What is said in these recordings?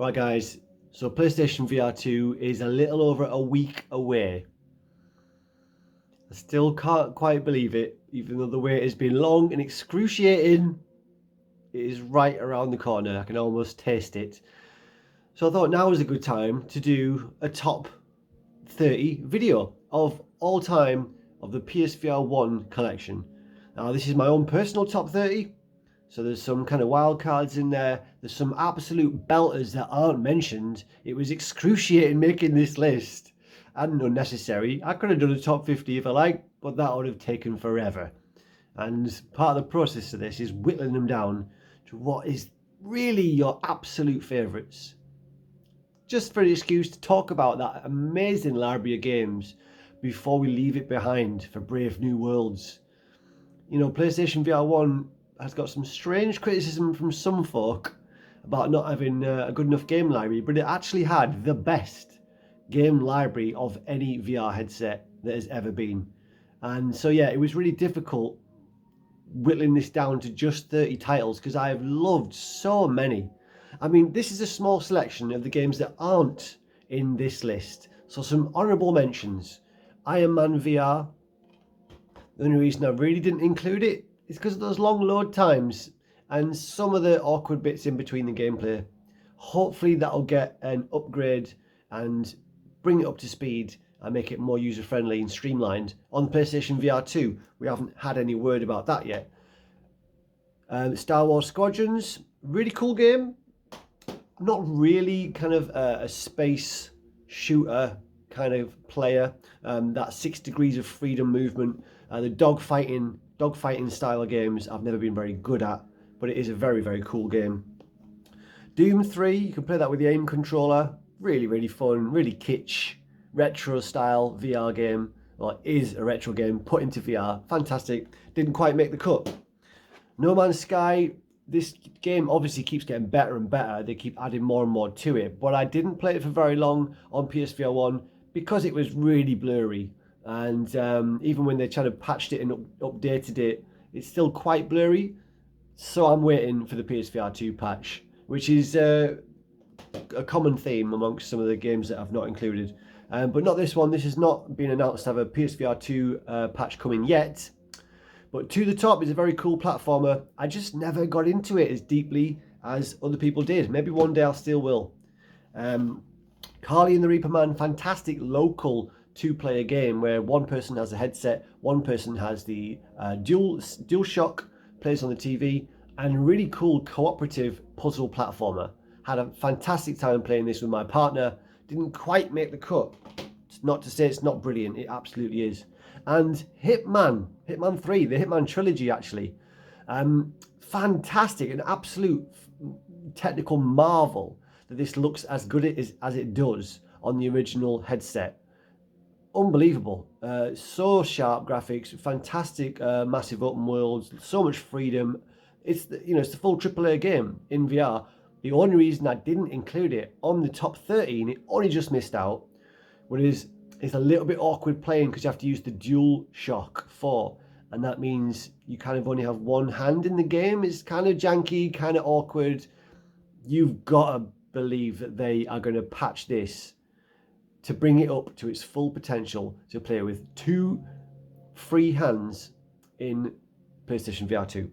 Right guys, so PlayStation VR 2 is a little over a week away. I still can't quite believe it, even though the wait has been long and excruciating. It is right around the corner, I can almost taste it. So I thought now was a good time to do a top 30 video of all time of the PSVR 1 collection. Now this is my own personal top 30. So there's some kind of wild cards in there. There's some absolute belters that aren't mentioned. It was excruciating making this list and unnecessary. I could have done a top 50 if I liked, but that would have taken forever. And part of the process of this is whittling them down to what is really your absolute favourites. Just for an excuse to talk about that amazing library of games before we leave it behind for brave new worlds. You know, PlayStation VR 1 has got some strange criticism from some folk about not having a good enough game library, but it actually had the best game library of any VR headset that has ever been. And so yeah, it was really difficult whittling this down to just 30 titles because I have loved so many. I mean, this is a small selection of the games that aren't in this list. So some honourable mentions. Iron Man VR. The only reason I really didn't include it is because of those long load times and some of the awkward bits in between the gameplay. Hopefully that'll get an upgrade and bring it up to speed and make it more user friendly and streamlined on the PlayStation VR 2. We haven't had any word about that yet. Star Wars Squadrons, really cool game. Not really kind of a space shooter kind of player. That 6 degrees of freedom movement, the dogfighting style of games I've never been very good at, but it is a very, very cool game. Doom 3, you can play that with the aim controller. Really, really fun, really kitsch, retro style VR game, or is a retro game put into VR. Fantastic. Didn't quite make the cut. No Man's Sky, this game obviously keeps getting better and better. They keep adding more and more to it, but I didn't play it for very long on PSVR 1 because it was really blurry. And even when they kind of patched it and updated it, it's still quite blurry. So I'm waiting for the PSVR 2 patch, which is a common theme amongst some of the games that I've not included. But not this one. This has not been announced to have a PSVR 2 patch coming yet. But To the Top is a very cool platformer. I just never got into it as deeply as other people did. Maybe one day I still will. Carly and the Reaper Man, fantastic local 2-player game where one person has a headset, one person has the DualShock, plays on the TV, and really cool cooperative puzzle platformer. Had a fantastic time playing this with my partner. Didn't quite make the cut. It's not to say it's not brilliant, it absolutely is. And Hitman 3, the Hitman trilogy actually. Fantastic, an absolute technical marvel that this looks as good as it does on the original headset. Unbelievable. So sharp graphics, fantastic massive open worlds, so much freedom. It's the full AAA game in VR. The only reason I didn't include it on the top 30, and it only just missed out, was it's a little bit awkward playing because you have to use the DualShock 4, and that means you kind of only have one hand in the game. It's kind of janky, kind of awkward. You've got to believe that they are going to patch this to bring it up to its full potential to play with 2 free hands in PlayStation VR 2.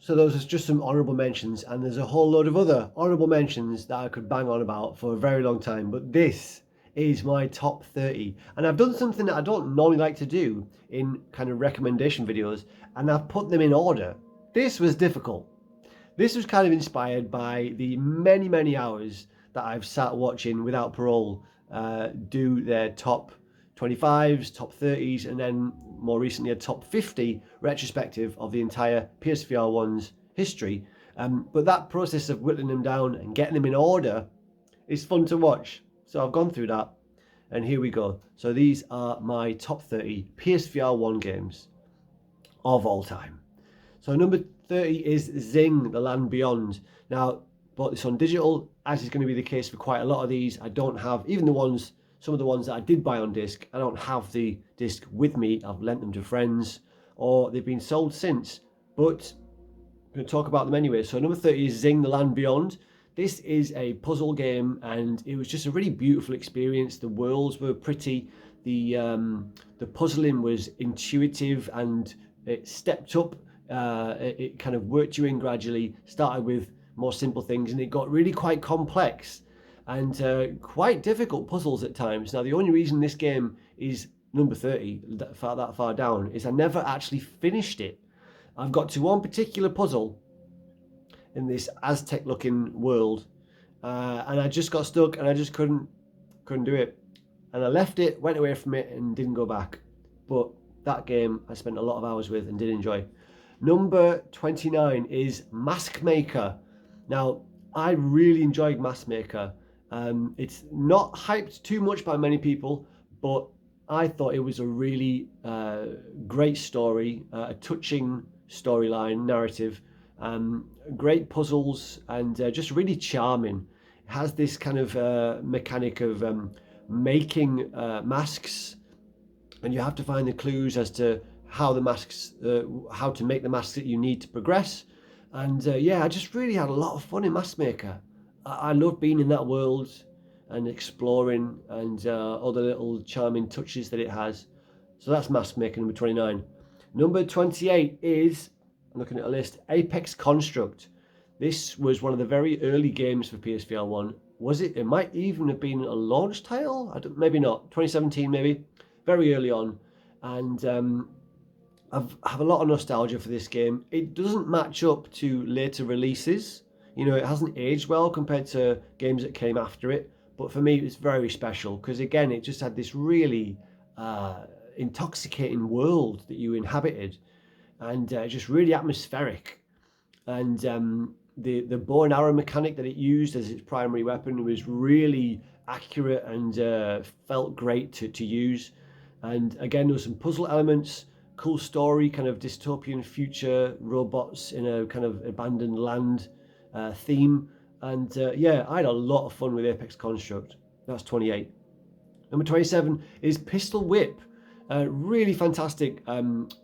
So those are just some honourable mentions, and there's a whole load of other honourable mentions that I could bang on about for a very long time, but this is my top 30. And I've done something that I don't normally like to do in kind of recommendation videos, and I've put them in order. This was difficult. This was kind of inspired by the many, many hours that I've sat watching Without Parole do their top 25s, top 30s, and then more recently a top 50 retrospective of the entire PSVR 1's history. But that process of whittling them down and getting them in order is fun to watch. So I've gone through that, and here we go. So these are my top 30 PSVR 1 games of all time. So number 30 is Xing, The Land Beyond. Now, bought this on digital, as is going to be the case for quite a lot of these. I don't have, even some of the ones that I did buy on disc, I don't have the disc with me. I've lent them to friends, or they've been sold since, but I'm going to talk about them anyway. So number 30 is Xing, The Land Beyond. This is a puzzle game, and it was just a really beautiful experience. The worlds were pretty, the puzzling was intuitive, and it stepped up. It kind of worked you in gradually. Started with more simple things, and it got really quite complex and quite difficult puzzles at times. Now, the only reason this game is number 30, that far down, is I never actually finished it. I've got to one particular puzzle in this Aztec-looking world, and I just got stuck, and I just couldn't do it. And I left it, went away from it, and didn't go back. But that game I spent a lot of hours with and did enjoy. Number 29 is Mask Maker. Now, I really enjoyed Mask Maker. It's not hyped too much by many people, but I thought it was a really great story, a touching storyline, narrative, great puzzles, and just really charming. It has this kind of mechanic of making masks, and you have to find the clues as to how the masks, how to make the masks that you need to progress. And yeah, I just really had a lot of fun in Mask Maker. I love being in that world and exploring, and all the little charming touches that it has. So that's Mask Maker, number 29. Number 28 is, I'm looking at a list, Apex Construct. This was one of the very early games for PSVR 1. Was it? It might even have been a launch title? Maybe not. 2017 maybe. Very early on. And I have a lot of nostalgia for this game. It doesn't match up to later releases. You know, it hasn't aged well compared to games that came after it. But for me, it's very special because, again, it just had this really intoxicating world that you inhabited, and just really atmospheric. And the bow and arrow mechanic that it used as its primary weapon was really accurate and felt great to use. And again, there were some puzzle elements, cool story, kind of dystopian future, robots in a kind of abandoned land theme. And yeah, I had a lot of fun with Apex Construct. That's 28. Number 27 is Pistol Whip. Really fantastic. It's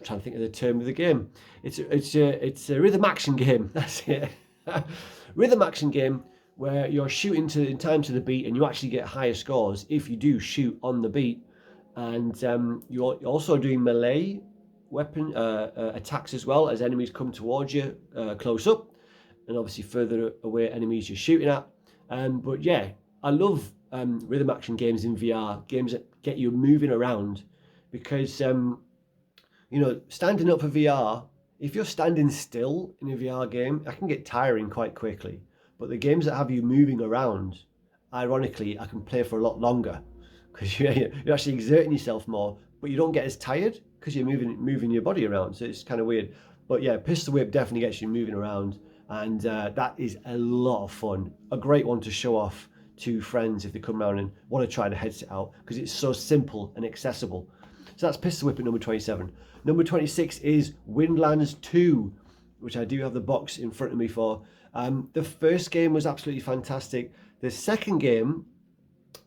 trying to think of the term of the game. It's a rhythm action game. That's it. Rhythm action game where you're shooting in time to the beat, and you actually get higher scores if you do shoot on the beat. And you're also doing melee weapon attacks as well as enemies come towards you close up, and obviously further away enemies you're shooting at. But yeah, I love rhythm action games in VR, games that get you moving around, because you know, standing up for VR, if you're standing still in a VR game, that can get tiring quite quickly. But the games that have you moving around, ironically, I can play for a lot longer, because you're actually exerting yourself more, but you don't get as tired because you're moving your body around. So it's kind of weird. But yeah, Pistol Whip definitely gets you moving around, and that is a lot of fun. A great one to show off to friends if they come around and want to try the headset out, because it's so simple and accessible. So that's Pistol Whip at number 27. Number 26 is Windlands 2, which I do have the box in front of me for. The first game was absolutely fantastic. The second game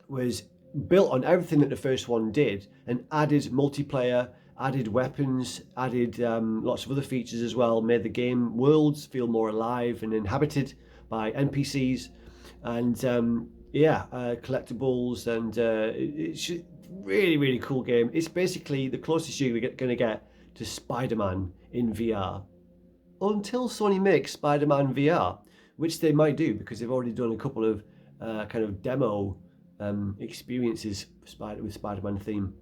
was built on everything that the first one did, and added multiplayer, added weapons, added lots of other features as well, made the game worlds feel more alive and inhabited by NPCs, and collectibles, and it's really, really cool game. It's basically the closest you're going to get to Spider-Man in VR, until Sony makes Spider-Man VR, which they might do, because they've already done a couple of kind of demo experiences with Spider-Man theme.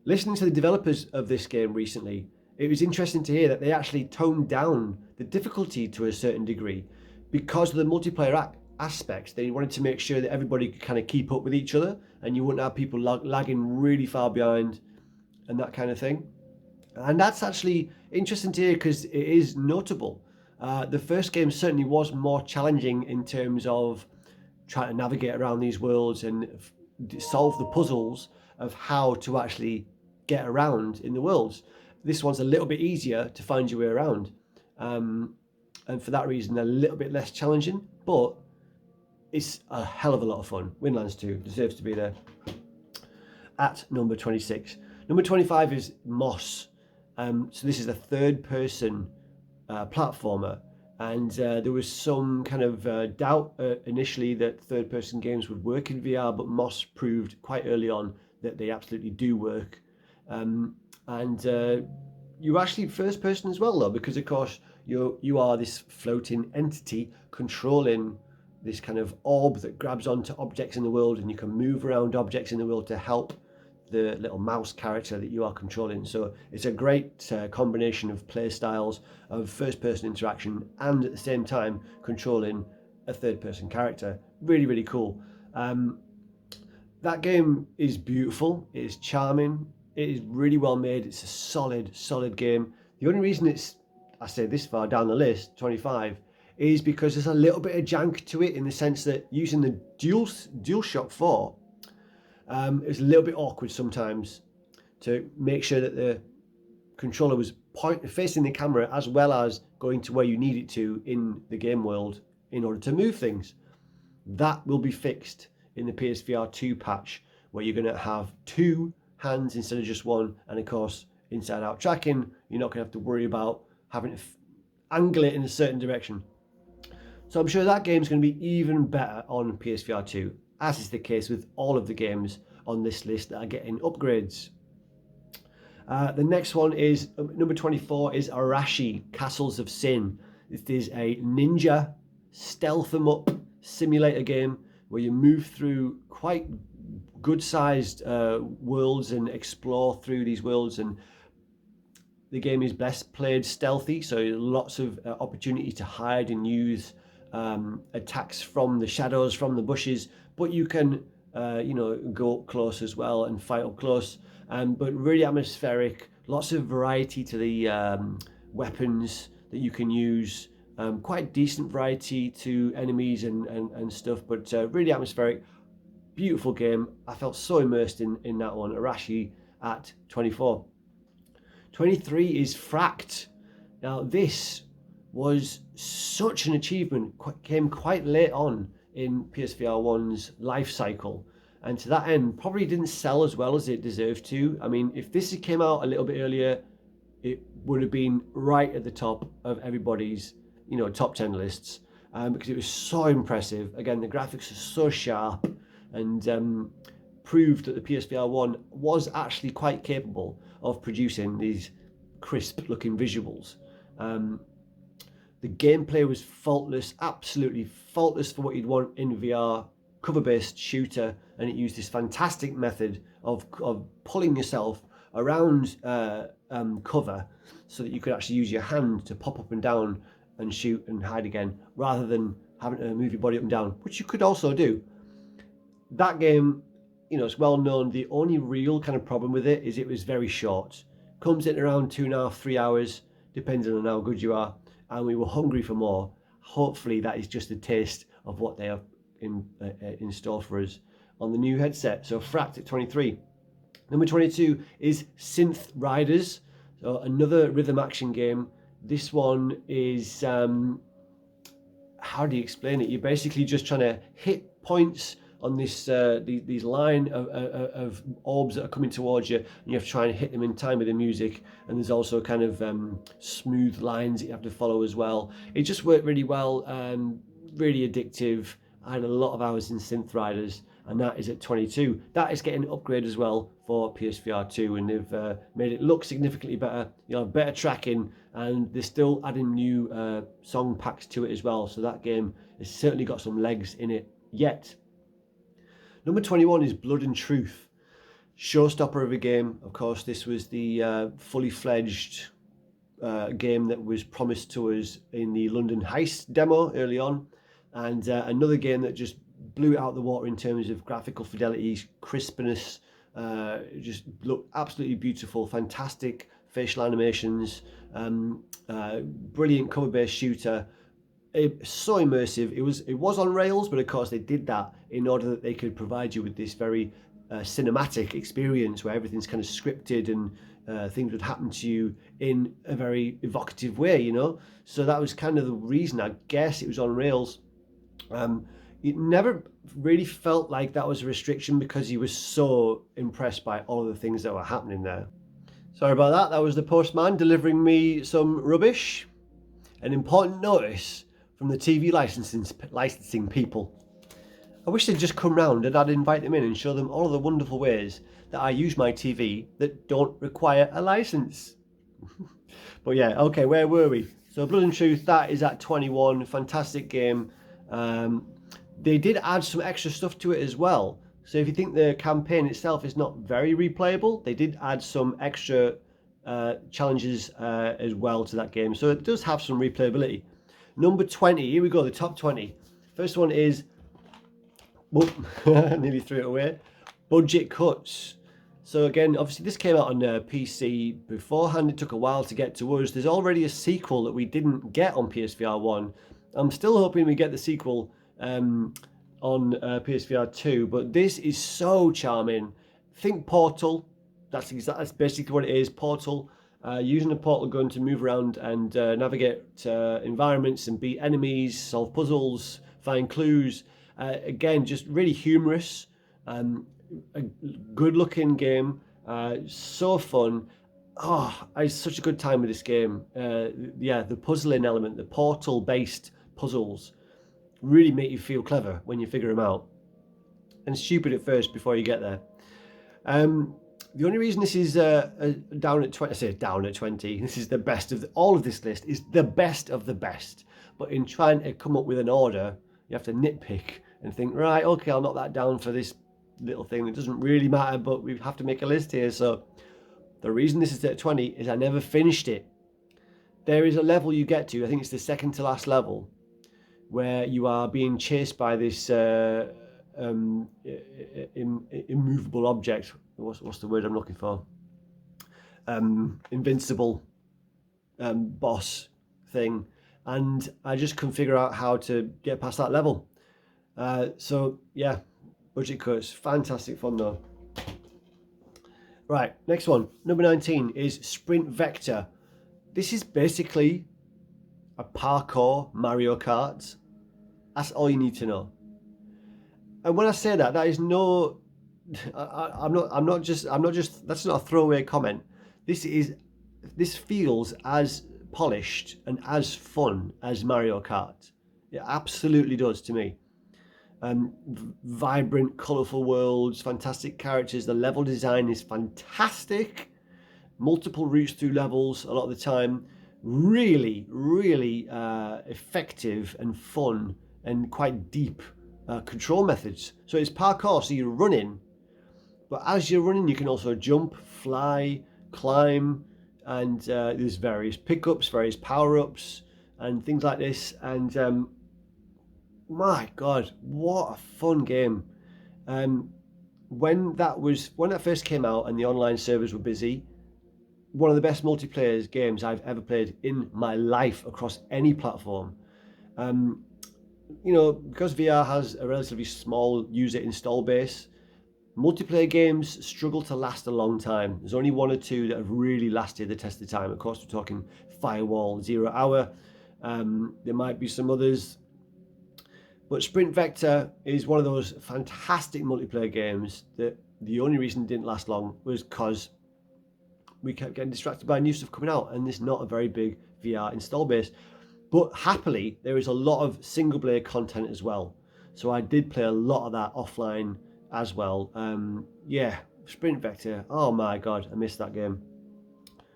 Listening to the developers of this game recently, it was interesting to hear that they actually toned down the difficulty to a certain degree because of the multiplayer aspects. They wanted to make sure that everybody could kind of keep up with each other, and you wouldn't have people lagging really far behind and that kind of thing. And that's actually interesting to hear, because it is notable. The first game certainly was more challenging in terms of trying to navigate around these worlds and solve the puzzles of how to actually get around in the worlds. This one's a little bit easier to find your way around, and for that reason a little bit less challenging, but it's a hell of a lot of fun. Windlands 2 deserves to be there at number 26. Number 25 is Moss. So this is a third person platformer. And there was some kind of doubt initially that third-person games would work in VR, but Moss proved quite early on that they absolutely do work. You're actually first-person as well, though, because of course you are this floating entity controlling this kind of orb that grabs onto objects in the world, and you can move around objects in the world to help the little mouse character that you are controlling. So it's a great combination of play styles of first-person interaction and at the same time controlling a third-person character. Really, really cool. That game is beautiful. It is charming. It is really well made. It's a solid game. The only reason I say this far down the list, 25, is because there's a little bit of jank to it in the sense that using the DualShock 4, it's a little bit awkward sometimes to make sure that the controller was facing the camera as well as going to where you need it to in the game world in order to move things. That will be fixed in the PSVR 2 patch, where you're going to have two hands instead of just one, and of course inside-out tracking, you're not going to have to worry about having to angle it in a certain direction. So I'm sure that game's going to be even better on PSVR 2, as is the case with all of the games on this list that are getting upgrades. The next one is, number 24, is Arashi, Castles of Sin. It is a ninja stealth 'em up simulator game where you move through quite good-sized worlds and explore through these worlds, and the game is best played stealthy, so lots of opportunity to hide and use attacks from the shadows, from the bushes, but you can go up close as well and fight up close, but really atmospheric, lots of variety to the weapons that you can use, quite decent variety to enemies and stuff, but really atmospheric, beautiful game. I felt so immersed in that one. Arashi at 24. 23 is Fracked. Now this was such an achievement, came quite late on in PSVR 1's life cycle, and to that end probably didn't sell as well as it deserved to. I mean, if this came out a little bit earlier, it would have been right at the top of everybody's top 10 lists, because it was so impressive. Again, the graphics are so sharp, and proved that the PSVR 1 was actually quite capable of producing these crisp looking visuals. The gameplay was faultless, absolutely faultless for what you'd want in VR, cover-based shooter, and it used this fantastic method of pulling yourself around cover so that you could actually use your hand to pop up and down and shoot and hide again, rather than having to move your body up and down, which you could also do. That game, it's well known. The only real kind of problem with it is it was very short. Comes in around 2.5, 3 hours, depending on how good you are. And we were hungry for more. Hopefully that is just a taste of what they have in store for us on the new headset. So Fracked at 23. Number 22 is Synth Riders. So another rhythm action game. This one is, how do you explain it? You're basically just trying to hit points on this these line of orbs that are coming towards you, and you have to try and hit them in time with the music, and there's also kind of smooth lines that you have to follow as well. It just worked really well, really addictive. I had a lot of hours in Synth Riders, and that is at 22. That is getting an upgrade as well for PSVR 2, and they've made it look significantly better, better tracking, and they're still adding new song packs to it as well, so that game has certainly got some legs in it yet. Number 21 is Blood and Truth. Showstopper of a game. Of course, this was the fully fledged game that was promised to us in the London Heist demo early on. And another game that just blew it out the water in terms of graphical fidelity, crispness, just looked absolutely beautiful, fantastic facial animations, brilliant cover-based shooter. So immersive. It was on rails, but of course they did that in order that they could provide you with this very cinematic experience where everything's kind of scripted and things would happen to you in a very evocative way, So that was kind of the reason, I guess, it was on rails. It never really felt like that was a restriction because he was so impressed by all of the things that were happening there. Sorry about that. That was the postman delivering me some rubbish. An important notice from the TV licensing people. I wish they'd just come round and I'd invite them in and show them all of the wonderful ways that I use my TV that don't require a license. But yeah, okay, where were we? So Blood and Truth, that is at 21. Fantastic game. They did add some extra stuff to it as well. So if you think the campaign itself is not very replayable, they did add some extra challenges as well to that game. So it does have some replayability. Number 20, here we go, the top 20. First one is, whoop, nearly threw it away, Budget Cuts. So again, obviously this came out on PC beforehand. It took a while to get to us. There's already a sequel that we didn't get on PSVR 1. I'm still hoping we get the sequel on PSVR 2, but this is so charming. Think Portal. That's basically what it is. Portal. Using a portal gun to move around and navigate environments and beat enemies, solve puzzles, find clues. Again, just really humorous. A good-looking game. So fun. Oh, I had such a good time with this game. Yeah, the puzzling element, the portal-based puzzles, really make you feel clever when you figure them out, and stupid at first before you get there. The only reason this is down at 20, I say down at 20, this is the best of all of this list is the best of the best. But in trying to come up with an order, you have to nitpick and think, right, okay, I'll knock that down for this little thing. It doesn't really matter, but we have to make a list here. So the reason this is at 20 is I never finished it. There is a level you get to, I think it's the second to last level, where you are being chased by this immovable object. What's the word I'm looking for? Invincible boss thing. And I just couldn't figure out how to get past that level. So yeah, Budget Cuts, fantastic fun though. Right, next one, number 19 is Sprint Vector. This is basically a parkour Mario Kart. That's all you need to know. And when I say that, that is no, I'm not just, that's not a throwaway comment. This feels as polished and as fun as Mario Kart. It absolutely does to me. Vibrant, colourful worlds, fantastic characters. The level design is fantastic. Multiple routes through levels a lot of the time. Really, really effective and fun and quite deep control methods. So it's parkour, so you're running, but as you're running you can also jump, fly, climb, and there's various pickups, various power-ups and things like this. And my god, what a fun game. When that first came out and the online servers were busy, one of the best multiplayer games I've ever played in my life across any platform. You know, because VR has a relatively small user install base, multiplayer games struggle to last a long time. There's only one or two that have really lasted the test of time. Of course, we're talking Firewall, 0 Hour. There might be some others. But Sprint Vector is one of those fantastic multiplayer games that the only reason it didn't last long was because we kept getting distracted by new stuff coming out, and there's not a very big VR install base. But happily, there is a lot of single player content as well. So I did play a lot of that offline as well. Yeah, Sprint Vector, oh my god, I missed that game.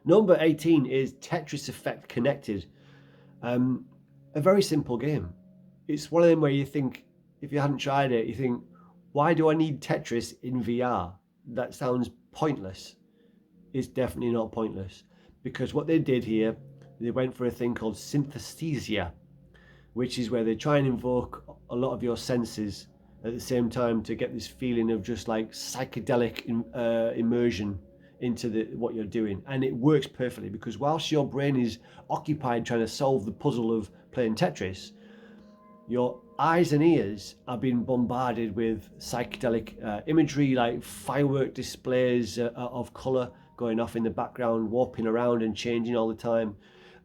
Number 18 is Tetris Effect Connected. A very simple game. It's one of them where you think, if you hadn't tried it, you think, why do I need Tetris in VR? That sounds pointless. It's definitely not pointless, because what they did here, they went for a thing called synesthesia, which is where they try and invoke a lot of your senses at the same time to get this feeling of just like psychedelic immersion into what you're doing. And it works perfectly, because whilst your brain is occupied trying to solve the puzzle of playing Tetris, your eyes and ears are being bombarded with psychedelic imagery, like firework displays of colour going off in the background, warping around and changing all the time.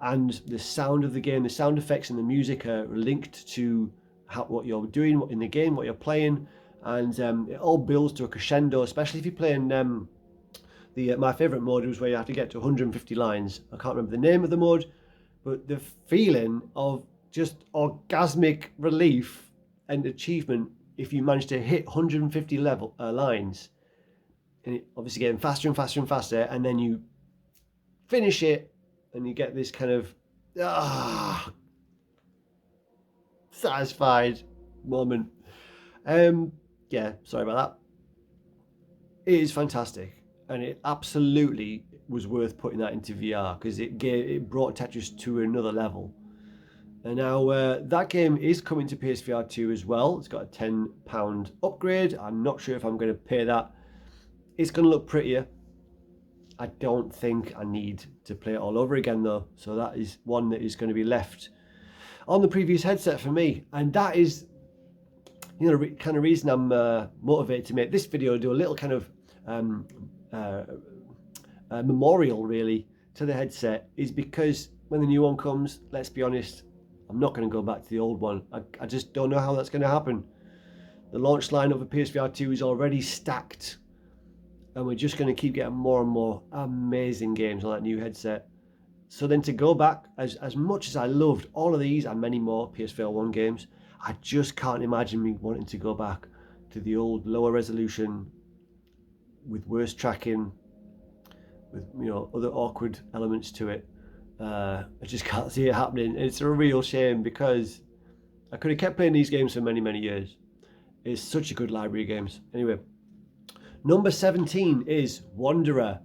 And the sound of the game, the sound effects and the music are linked to what you're doing in the game, what you're playing. And it all builds to a crescendo, especially if you're playing my favourite mode was where you have to get to 150 lines. I can't remember the name of the mode, but the feeling of just orgasmic relief and achievement if you manage to hit 150 level lines, and it obviously getting faster and faster and faster, and then you finish it and you get this kind of satisfied moment. Yeah, sorry about that. It is fantastic, and it absolutely was worth putting that into VR because it brought Tetris to another level. And now that game is coming to PSVR 2 as well. It's got a £10 upgrade. I'm not sure if I'm going to pay that. It's going to look prettier. I don't think I need to play it all over again though. So that is one that is going to be left on the previous headset for me. And that is, you know, kind of reason I'm motivated to make this video, do a little kind of memorial really to the headset, is because when the new one comes, let's be honest, I'm not going to go back to the old one. I just don't know how that's going to happen. The launch lineup for PSVR 2 is already stacked, and we're just going to keep getting more and more amazing games on that new headset. So then to go back, as much as I loved all of these and many more PSVR 1 games, I just can't imagine me wanting to go back to the old lower resolution with worse tracking, with, you know, other awkward elements to it. I just can't see it happening. It's a real shame because I could have kept playing these games for many, many years. It's such a good library of games. Anyway, number 17 is Wanderer.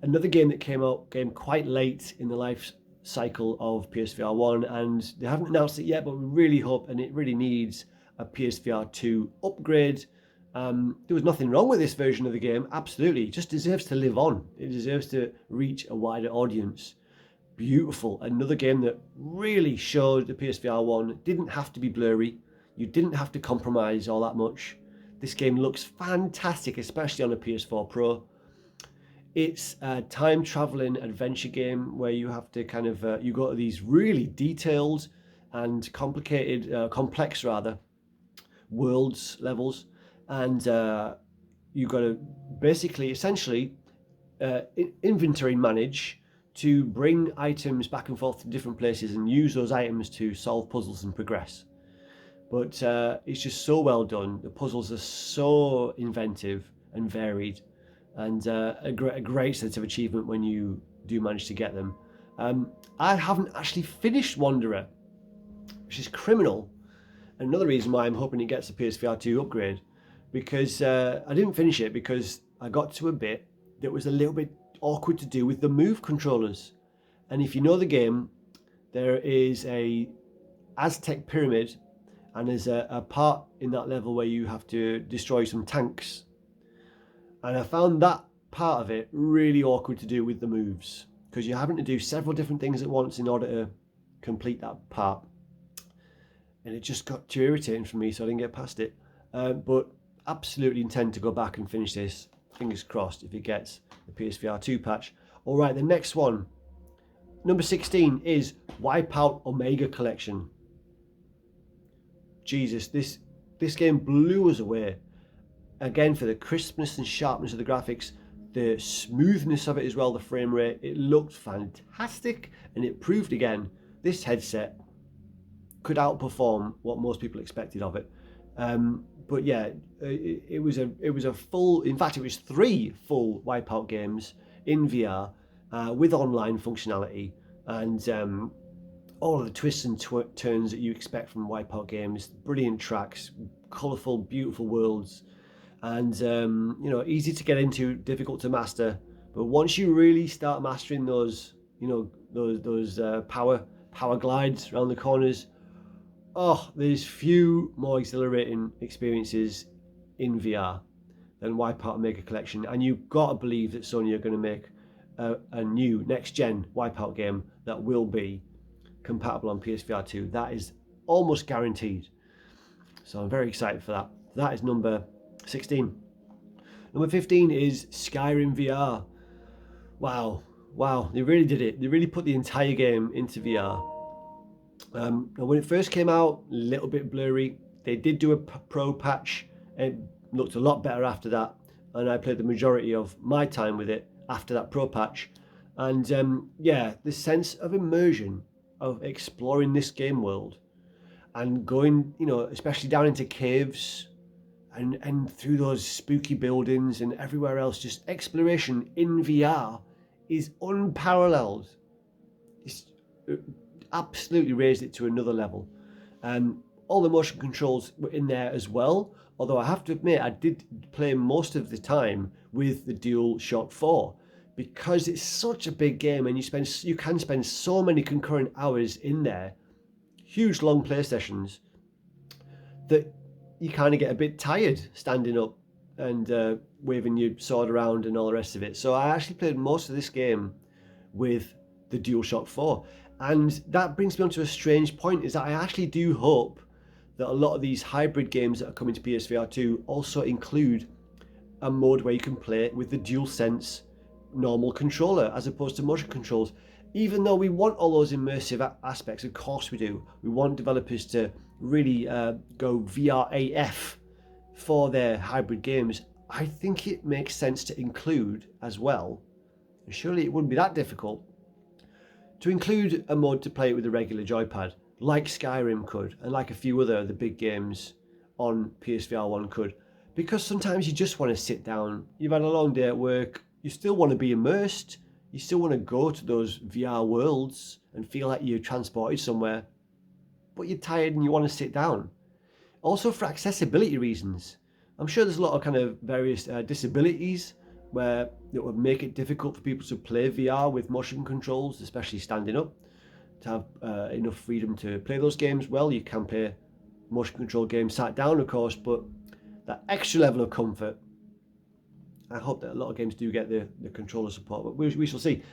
Another game that came quite late in the life cycle of PSVR 1, and they haven't announced it yet, but we really hope, and it really needs, a PSVR 2 upgrade. There was nothing wrong with this version of the game, absolutely. It just deserves to live on. It deserves to reach a wider audience. Beautiful. Another game that really showed the PSVR 1 didn't have to be blurry. You didn't have to compromise all that much. This game looks fantastic, especially on a PS4 Pro. It's a time-traveling adventure game where you have to kind of, you go to these really detailed and complicated, complex rather, worlds, levels, and you got to basically, essentially, inventory manage to bring items back and forth to different places and use those items to solve puzzles and progress. But it's just so well done. The puzzles are so inventive and varied, and a great sense of achievement when you do manage to get them. I haven't actually finished Wanderer, which is criminal. Another reason why I'm hoping it gets a PSVR 2 upgrade, because I didn't finish it because I got to a bit that was a little bit awkward to do with the move controllers. And if you know the game, there is a Aztec pyramid, and there's a part in that level where you have to destroy some tanks. And I found that part of it really awkward to do with the moves, because you're having to do several different things at once in order to complete that part. And it just got too irritating for me, so I didn't get past it. But absolutely intend to go back and finish this. Fingers crossed if it gets the PSVR 2 patch. All right, the next one, number 16, is Wipeout Omega Collection. Jesus, this game blew us away. Again, for the crispness and sharpness of the graphics, the smoothness of it as well, the frame rate, it looked fantastic, and it proved again this headset could outperform what most people expected of it. But yeah, it was a full, in fact it was 3 full Wipeout games in VR with online functionality, and all of the twists and turns that you expect from Wipeout games, brilliant tracks, colourful, beautiful worlds, and you know, easy to get into, difficult to master. But once you really start mastering those, you know, those power glides around the corners, oh, there's few more exhilarating experiences in VR than Wipeout Omega Collection, and you've got to believe that Sony are going to make a new next-gen Wipeout game that will be compatible on PSVR 2. That is almost guaranteed. So I'm very excited for that. That is number 16. Number 15 is Skyrim VR. Wow, they really did it. They really put the entire game into VR. And when it first came out, a little bit blurry. They did do a pro patch. It looked a lot better after that, and I played the majority of my time with it after that pro patch. And yeah, the sense of immersion of exploring this game world and going, especially down into caves and through those spooky buildings and everywhere else, just exploration in VR is unparalleled. It's absolutely raised it to another level. All the motion controls were in there as well, although I have to admit I did play most of the time with the DualShock 4 because it's such a big game and you can spend so many concurrent hours in there, huge long play sessions, that you kind of get a bit tired standing up and waving your sword around and all the rest of it. So I actually played most of this game with the DualShock 4. And that brings me on to a strange point, is that I actually do hope that a lot of these hybrid games that are coming to PSVR 2 also include a mode where you can play with the DualSense normal controller as opposed to motion controls. Even though we want all those immersive aspects, of course we do. We want developers to really go VR AF for their hybrid games. I think it makes sense to include as well, and surely it wouldn't be that difficult, to include a mode to play it with a regular joypad, like Skyrim could, and like a few other the big games on PSVR 1 could. Because sometimes you just want to sit down, you've had a long day at work, you still want to be immersed, you still want to go to those VR worlds and feel like you're transported somewhere, but you're tired and you want to sit down. Also for accessibility reasons. I'm sure there's a lot of kind of various disabilities where it would make it difficult for people to play VR with motion controls, especially standing up. To have enough freedom to play those games, well, you can play motion control games sat down, of course, but that extra level of comfort, I hope that a lot of games do get the controller support, but we shall see.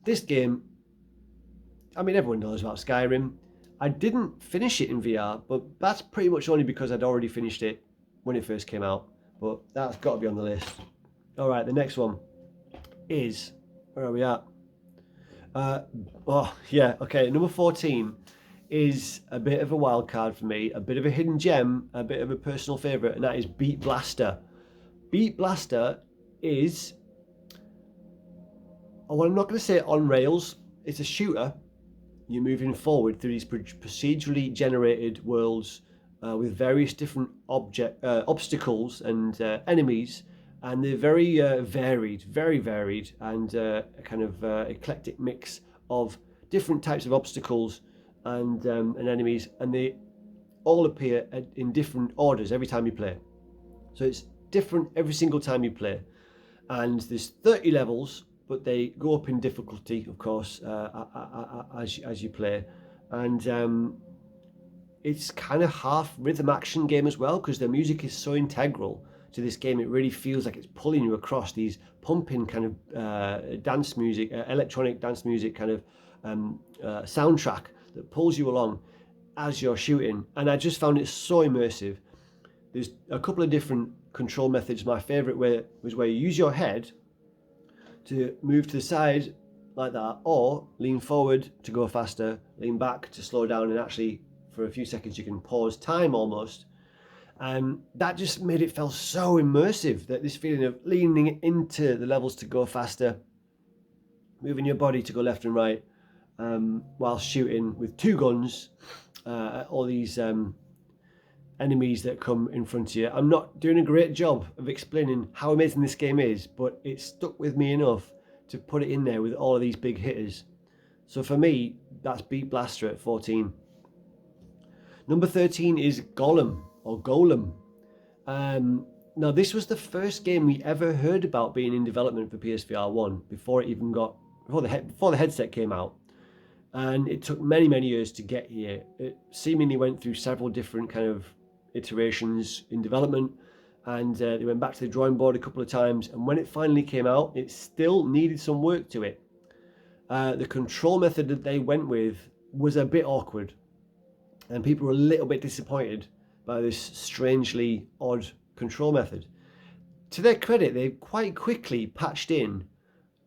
This game, I mean, everyone knows about Skyrim. I didn't finish it in VR, but that's pretty much only because I'd already finished it when it first came out, but that's got to be on the list. All right, the next one is, where are we at? Number 14 is a bit of a wild card for me, a bit of a hidden gem, a bit of a personal favourite, and that is Beat Blaster. Beat Blaster is, well, I'm not going to say on rails, it's a shooter. You're moving forward through these procedurally generated worlds with various different obstacles and enemies, and they're very varied, and a kind of eclectic mix of different types of obstacles and enemies, and they all appear in different orders every time you play. So it's different every single time you play, and there's 30 levels, but they go up in difficulty, of course, as you play, and it's kind of half rhythm action game as well, because the music is so integral to this game. It really feels like it's pulling you across these pumping kind of dance music, electronic dance music kind of soundtrack that pulls you along as you're shooting, and I just found it so immersive. There's a couple of different control methods. My favourite was where you use your head to move to the side like that, or lean forward to go faster, lean back to slow down, and actually for a few seconds you can pause time almost. And that just made it feel so immersive, that this feeling of leaning into the levels to go faster, moving your body to go left and right, while shooting with two guns, all these enemies that come in front of you. I'm not doing a great job of explaining how amazing this game is, but it stuck with me enough to put it in there with all of these big hitters. So for me, that's Beat Blaster at 14. Number 13 is Golem, or Golem. Now this was the first game we ever heard about being in development for PSVR 1 before the headset came out, and it took many years to get here. It seemingly went through several different kind of iterations in development, and they went back to the drawing board a couple of times, and when it finally came out, it still needed some work to it. The control method that they went with was a bit awkward, and people were a little bit disappointed by this strangely odd control method. To their credit, they quite quickly patched in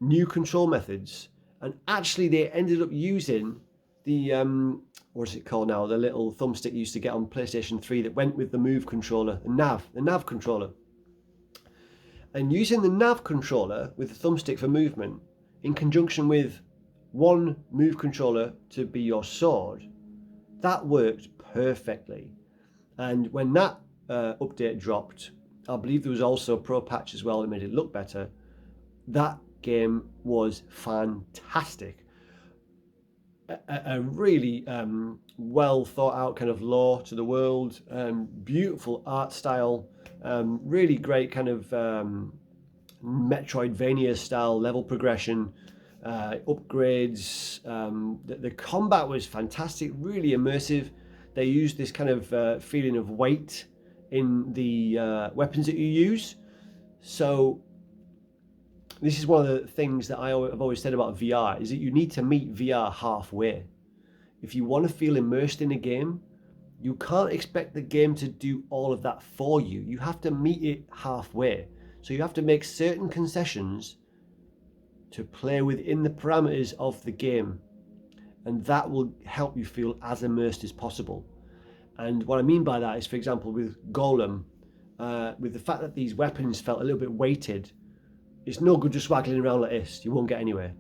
new control methods, and actually they ended up using the what is it called now, the little thumbstick you used to get on PlayStation 3 that went with the Move controller, the nav controller. And using the nav controller with the thumbstick for movement in conjunction with one move controller to be your sword, that worked perfectly. And when that update dropped, I believe there was also a pro patch as well that made it look better. That game was fantastic. A really well thought out kind of lore to the world, beautiful art style, really great kind of Metroidvania style level progression, upgrades. The combat was fantastic, really immersive. They used this kind of feeling of weight in the weapons that you use. So this is one of the things that I've always said about VR, is that you need to meet VR halfway. If you want to feel immersed in a game, you can't expect the game to do all of that for you. You have to meet it halfway. So you have to make certain concessions to play within the parameters of the game. And that will help you feel as immersed as possible. And what I mean by that is, for example, with Golem, with the fact that these weapons felt a little bit weighted, it's no good just waggling around like this. You won't get anywhere.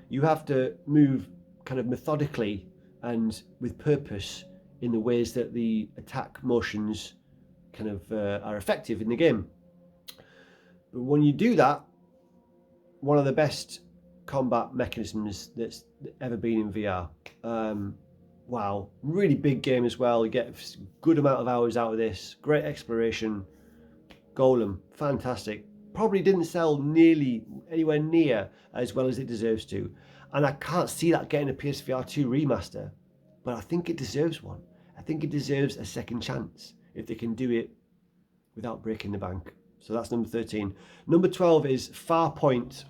You have to move kind of methodically and with purpose in the ways that the attack motions kind of are effective in the game. But when you do that, one of the best combat mechanisms that's ever been in VR. Wow, really big game as well. You get a good amount of hours out of this. Great exploration. Golem, fantastic. Probably didn't sell nearly anywhere near as well as it deserves to. And I can't see that getting a PSVR 2 remaster. But I think it deserves one. I think it deserves a second chance if they can do it without breaking the bank. So that's number 13. Number 12 is Farpoint.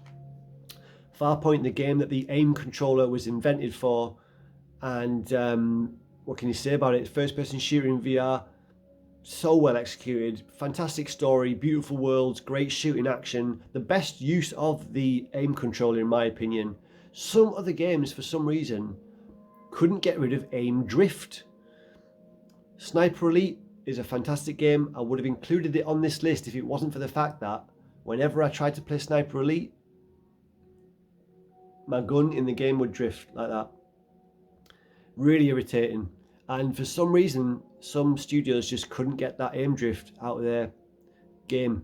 Farpoint, the game that the aim controller was invented for. And what can you say about it? First person shooter in VR. So well executed, fantastic story, beautiful worlds, great shooting action, the best use of the aim controller in my opinion. Some other games for some reason couldn't get rid of aim drift. Sniper Elite is a fantastic game. I would have included it on this list if it wasn't for the fact that whenever I tried to play Sniper Elite, my gun in the game would drift like that. Really irritating. And for some reason, some studios just couldn't get that aim drift out of their game.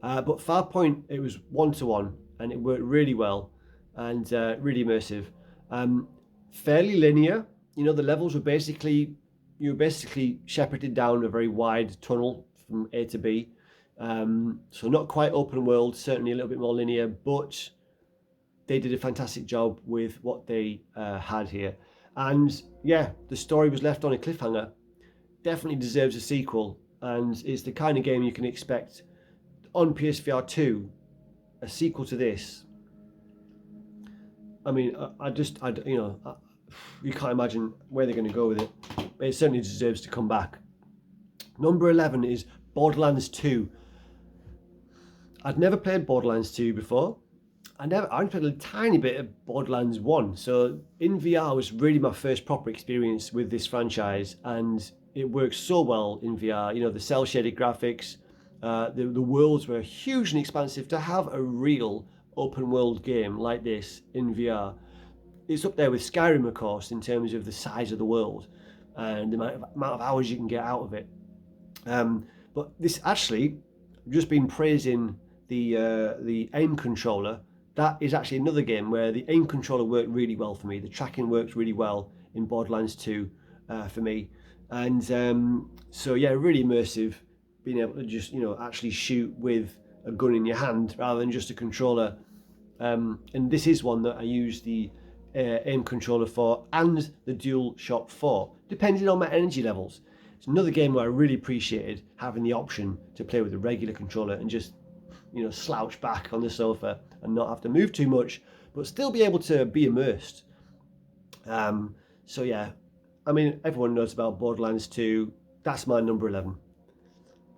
But Farpoint, it was one-to-one, and it worked really well, and really immersive. Fairly linear. You know, the levels were you were basically shepherded down a very wide tunnel from A to B. So not quite open world, certainly a little bit more linear, but they did a fantastic job with what they had here. And yeah, the story was left on a cliffhanger. Definitely deserves a sequel, and it's the kind of game you can expect on PSVR 2, a sequel to this. I mean, you can't imagine where they're going to go with it, but it certainly deserves to come back. Number 11 is Borderlands 2. I'd never played Borderlands 2 before. I played a tiny bit of Borderlands 1, so in VR was really my first proper experience with this franchise, and it works so well in VR. You know, the cel-shaded graphics, the worlds were huge and expansive. To have a real open world game like this in VR, it's up there with Skyrim, of course, in terms of the size of the world and the amount of hours you can get out of it. But this actually, just been praising the aim controller. That is actually another game where the aim controller worked really well for me. The tracking worked really well in Borderlands 2 for me. And so yeah, really immersive, being able to just, actually shoot with a gun in your hand rather than just a controller. And this is one that I use the aim controller for and the dual shock for, depending on my energy levels. It's another game where I really appreciated having the option to play with a regular controller and just slouch back on the sofa and not have to move too much, but still be able to be immersed. So yeah, I mean, everyone knows about Borderlands 2. That's my number 11.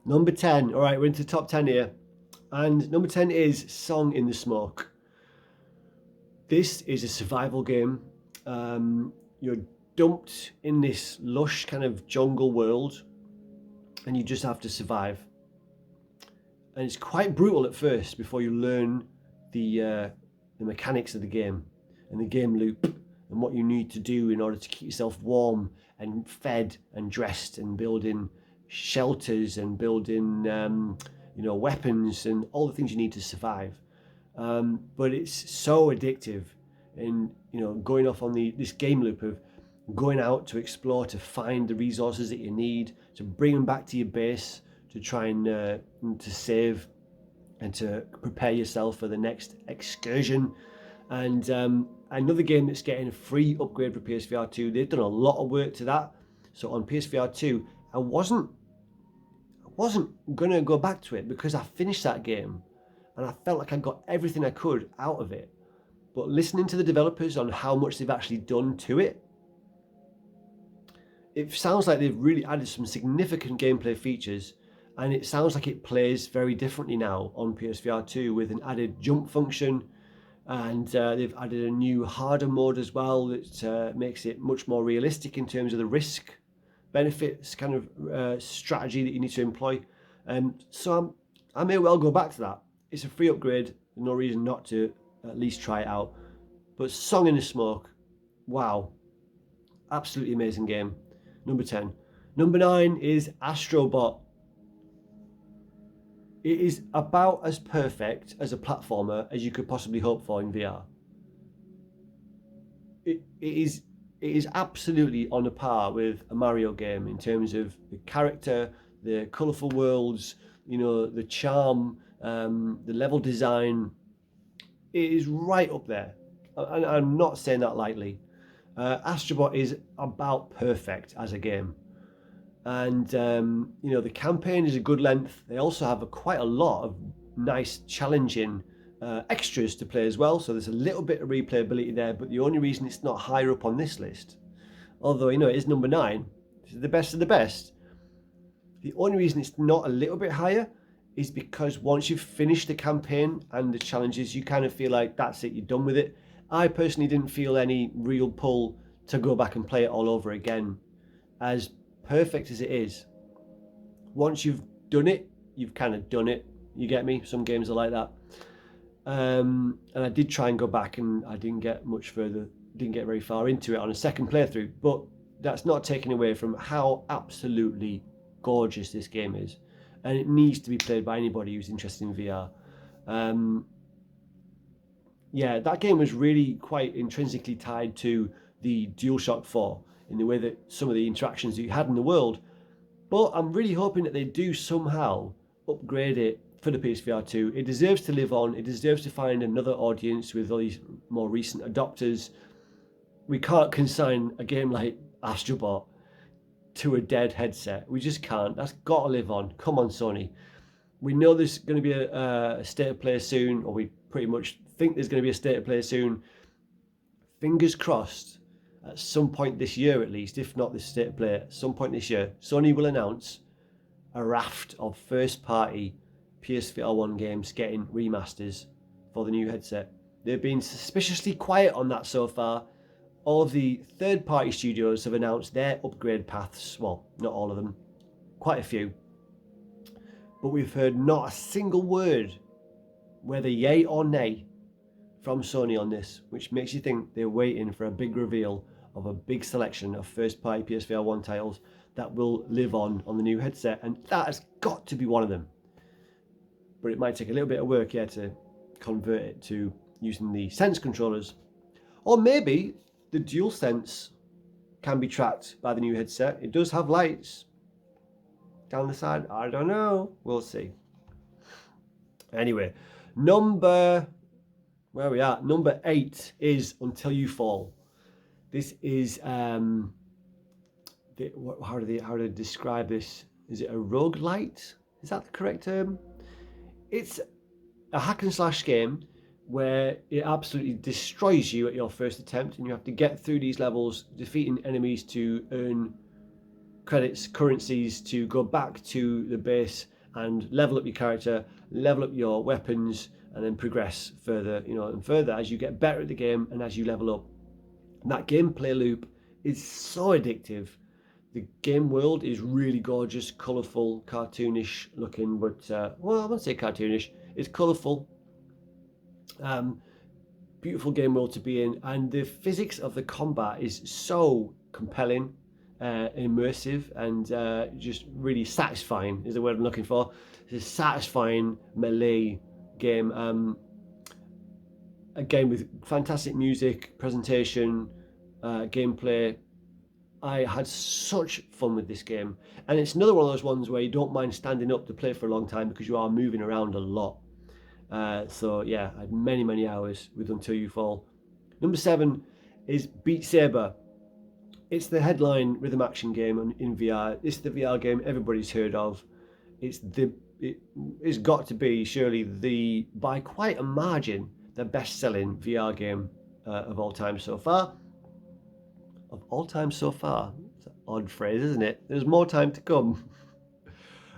Number 10. All right, we're into the top 10 here. And number 10 is Song in the Smoke. This is a survival game. You're dumped in this lush kind of jungle world, and you just have to survive. And it's quite brutal at first before you learn the the mechanics of the game and the game loop and what you need to do in order to keep yourself warm and fed and dressed and building shelters and building weapons and all the things you need to survive. But it's so addictive, and going off on this game loop of going out to explore, to find the resources that you need, to bring them back to your base, to try and to save and to prepare yourself for the next excursion. And another game that's getting a free upgrade for PSVR 2. They've done a lot of work to that. So on PSVR 2, I wasn't gonna go back to it because I finished that game and I felt like I got everything I could out of it. But listening to the developers on how much they've actually done to it, it sounds like they've really added some significant gameplay features, and it sounds like it plays very differently now on PSVR 2 with an added jump function, and they've added a new harder mode as well that makes it much more realistic in terms of the risk benefits kind of strategy that you need to employ. So I may well go back to that. It's a free upgrade, no reason not to at least try it out. But Song in the Smoke, wow, absolutely amazing game. Number 10. Number 9 is Astrobot. It is about as perfect as a platformer as you could possibly hope for in VR. It is absolutely on a par with a Mario game in terms of the character, the colourful worlds, the charm, the level design. It is right up there, and I'm not saying that lightly. Astrobot is about perfect as a game, and the campaign is a good length. They also have quite a lot of nice, challenging extras to play as well, so there's a little bit of replayability there. But the only reason it's not higher up on this list, although it is number 9, it's the best of the best, the only reason it's not a little bit higher is because once you've finished the campaign and the challenges, you kind of feel like that's it, you're done with it. I personally didn't feel any real pull to go back and play it all over again. As perfect as it is, once you've done it, you've kind of done it. You get me? Some games are like that. And I did try and go back, and I didn't get much further, didn't get very far into it on a second playthrough. But that's not taken away from how absolutely gorgeous this game is. And it needs to be played by anybody who's interested in VR. Yeah, that game was really quite intrinsically tied to the DualShock 4 in the way that some of the interactions that you had in the world. But I'm really hoping that they do somehow upgrade it for the PSVR 2. It deserves to live on. It deserves to find another audience with all these more recent adopters. We can't consign a game like Astrobot to a dead headset. We just can't. That's got to live on. Come on, Sony. We know there's going to be a state of play soon, or we pretty much think there's going to be a state of play soon. Fingers crossed, at some point this year at least, if not this state of play, at some point this year, Sony will announce a raft of first-party PSVR 1 games getting remasters for the new headset. They've been suspiciously quiet on that so far. All of the third-party studios have announced their upgrade paths. Well, not all of them, quite a few. But we've heard not a single word, whether yay or nay, from Sony on this, which makes you think they're waiting for a big reveal of a big selection of first-party PSVR 1 titles that will live on the new headset, and that has got to be one of them. But it might take a little bit of work, to convert it to using the Sense controllers. Or maybe the DualSense can be tracked by the new headset. It does have lights down the side. I don't know. We'll see. Anyway, number 8 is Until You Fall. This is how do they describe this? Is it a roguelite? Is that the correct term? It's a hack and slash game where it absolutely destroys you at your first attempt, and you have to get through these levels, defeating enemies to earn credits, currencies, to go back to the base and level up your character, level up your weapons, and then progress further, and further as you get better at the game and as you level up. And that gameplay loop is so addictive. The game world is really gorgeous, colourful, cartoonish looking, but I wouldn't say cartoonish. It's colourful. beautiful game world to be in, and the physics of the combat is so compelling, immersive, and just really satisfying is the word I'm looking for. It's a satisfying melee game. A game with fantastic music, presentation, gameplay. I had such fun with this game, and it's another one of those ones where you don't mind standing up to play for a long time because you are moving around a lot. So yeah, I had many hours with Until You Fall. Number 7 is Beat Saber. It's the headline rhythm action game in VR. It's the VR game everybody's heard of. It's got to be surely by quite a margin, the best-selling VR game of all time so far. Of all time so far. It's an odd phrase, isn't it? There's more time to come.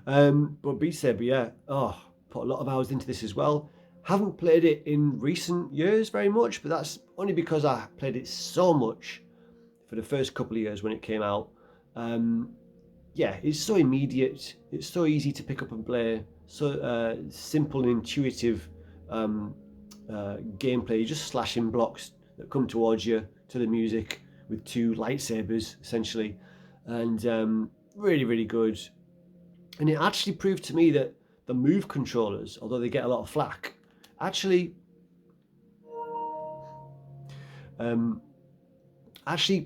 But Beat Saber, yeah. Oh, put a lot of hours into this as well. Haven't played it in recent years very much, but that's only because I played it so much for the first couple of years when it came out. Yeah, it's so immediate. It's so easy to pick up and play. So simple and intuitive gameplay. You're just slashing blocks that come towards you to the music with 2 lightsabers essentially, and really good. And it actually proved to me that the Move controllers, although they get a lot of flack, actually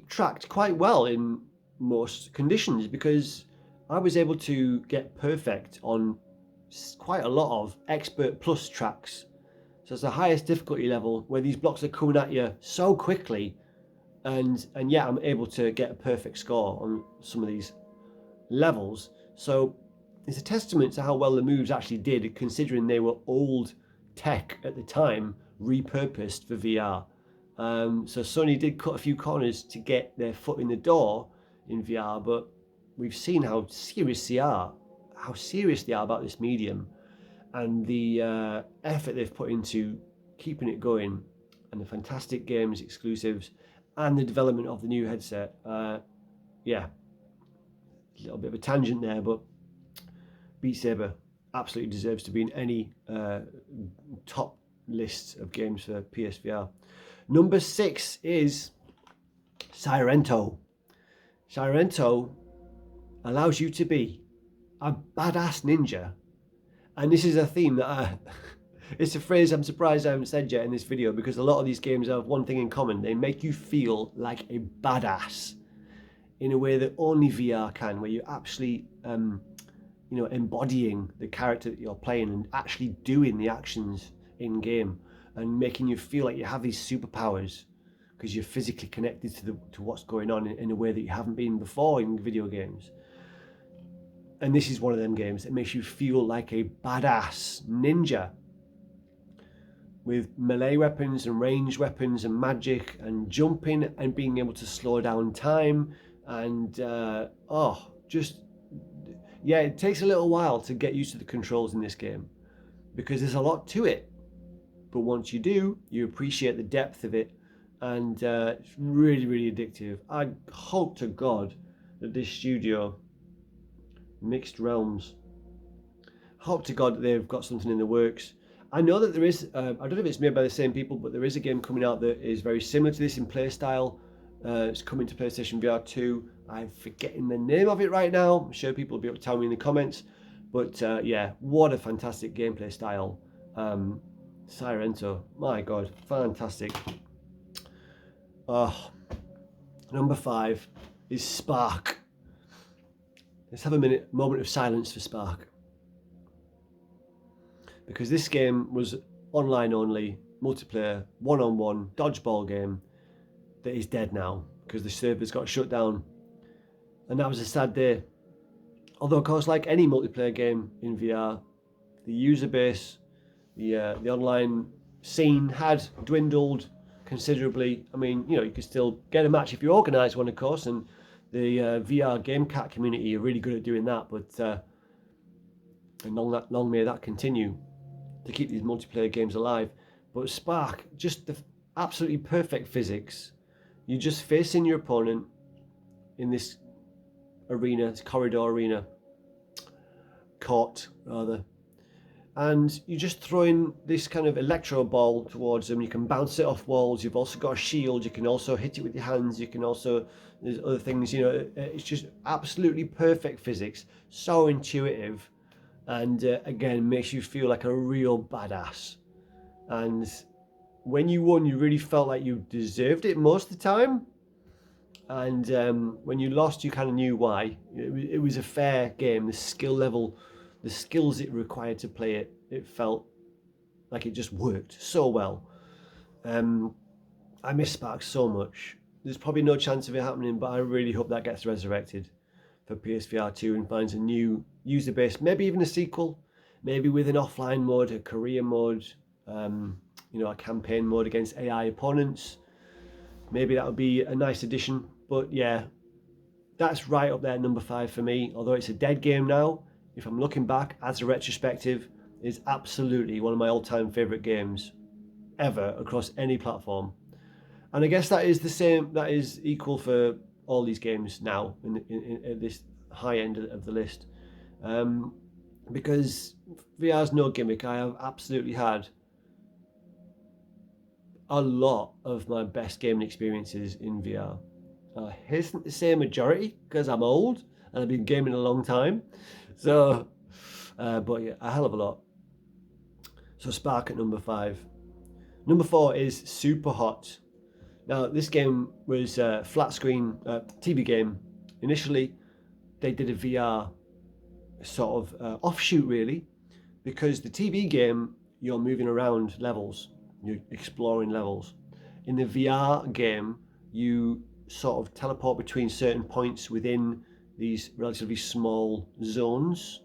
tracked quite well in most conditions, because I was able to get perfect on quite a lot of Expert Plus tracks. So it's the highest difficulty level where these blocks are coming at you so quickly, and yeah, I'm able to get a perfect score on some of these levels. So it's a testament to how well the moves actually did, considering they were old tech at the time, repurposed for VR. So Sony did cut a few corners to get their foot in the door in VR, but we've seen how serious they are about this medium, and the effort they've put into keeping it going, and the fantastic games exclusives, and the development of the new headset. Yeah, a little bit of a tangent there, but Beat Saber absolutely deserves to be in any top list of games for PSVR. Number 6 is Sairento. Sairento allows you to be a badass ninja, and this is a theme that it's a phrase I'm surprised I haven't said yet in this video, because a lot of these games have one thing in common: they make you feel like a badass in a way that only VR can, where you're actually embodying the character that you're playing and actually doing the actions in game, and making you feel like you have these superpowers because you're physically connected to what's going on in a way that you haven't been before in video games. And this is one of them games that makes you feel like a badass ninja with melee weapons and ranged weapons and magic and jumping and being able to slow down time, and it takes a little while to get used to the controls in this game because there's a lot to it, but once you do, you appreciate the depth of it, and it's really addictive. I hope to God that this studio, Mixed Realms, hope to God that they've got something in the works. I know that there is, I don't know if it's made by the same people, but there is a game coming out that is very similar to this in play style. It's coming to PlayStation VR 2. I'm forgetting the name of it right now. I'm sure people will be able to tell me in the comments. But yeah, what a fantastic gameplay style. Sairento, my God, fantastic. Number 5 is Sparc. Let's have a moment of silence for Sparc, because this game was online only, multiplayer, one-on-one dodgeball game that is dead now because the servers got shut down, and that was a sad day. Although, of course, like any multiplayer game in VR, the user base, the online scene had dwindled considerably. I mean, you could still get a match if you organise one, of course, and the VR game cat community are really good at doing that. But and long may that continue to keep these multiplayer games alive. But Sparc, just the absolutely perfect physics. You're just facing your opponent in this arena, this corridor arena, court rather, and you just throw in this kind of electro ball towards them. You can bounce it off walls. You've also got a shield. You can also hit it with your hands. You can also, there's other things, you know, it's just absolutely perfect physics, so intuitive, and again, makes you feel like a real badass. And when you won, you really felt like you deserved it most of the time. And when you lost, you kind of knew why. It was a fair game. The skill level, the skills it required to play it, it felt like it just worked so well. I miss Sparc so much. There's probably no chance of it happening, but I really hope that gets resurrected for PSVR 2 and finds a new user base, maybe even a sequel, maybe with an offline mode, a career mode, you know, a campaign mode against AI opponents. Maybe that would be a nice addition. But yeah, that's right up there, number 5 for me. Although it's a dead game now, if I'm looking back as a retrospective, it's absolutely one of my all-time favourite games ever across any platform. And I guess that is the same, that is equal for all these games now in this high end of the list. Because VR's no gimmick. I have absolutely had a lot of my best gaming experiences in VR. I hasten to say a majority because I'm old and I've been gaming a long time. So, but yeah, a hell of a lot. So Sparc at number 5. Number 4 is Superhot. Now, this game was a flat screen TV game. Initially, they did a VR sort of offshoot, really, because the TV game, you're moving around levels, you're exploring levels. In the VR game, you sort of teleport between certain points within these relatively small zones.